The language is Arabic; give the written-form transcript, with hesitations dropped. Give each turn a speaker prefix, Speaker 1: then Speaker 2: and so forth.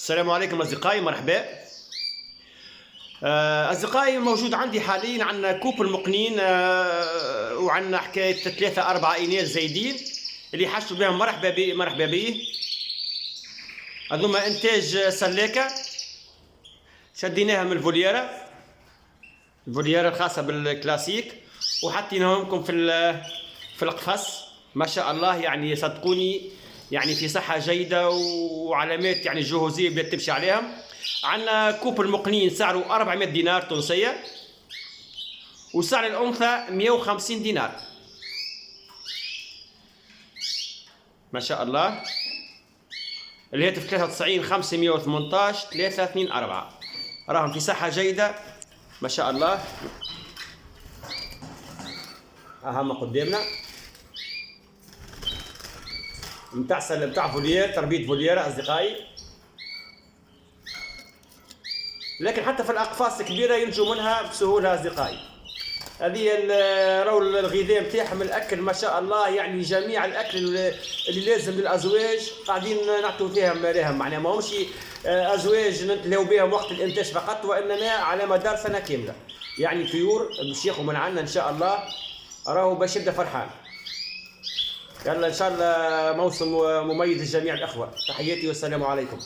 Speaker 1: السلام عليكم أصدقائي، مرحبا. أصدقائي، موجود عندي حاليا عندنا كوب المقنين، وعندنا حكاية 3-4 إناث زايدين اللي حشوا بهم. مرحبا بي مرحبا بي. هذوما إنتاج سلاكة، شديناها من الفوليرة الخاصة بالكلاسيك وحطيناهم لكم في القفص. ما شاء الله، يعني صدقوني، يعني في صحة جيدة وعلامات يعني جهوزية بدأت تمشي عليهم. عندنا كوب المقنين سعره 400 دينار تونسية، وسعر الأنثى 150 دينار. ما شاء الله. الهاتف 93 518 324. راهم في صحة جيدة ما شاء الله. هم قدامنا بتاع فوليير، تربية فوليير أصدقائي. لكن حتى في الأقفاص الكبيرة ينجوا منها بسهولة أصدقائي. هذه راهو الغذاء نتاعهم، الأكل ما شاء الله، يعني جميع الأكل اللي لازم للأزواج قاعدين نعطوا فيها مراهم. معناها ماهمش أزواج نتلاو بهم وقت الإنتاج فقط، وإنما على مدار سنة كاملة. يعني طيور باش ياخذوا من عندنا إن شاء الله، راهو باش يبدا فرحان. يلا إن شاء الله موسم مميز لجميع الأخوة. تحياتي والسلام عليكم.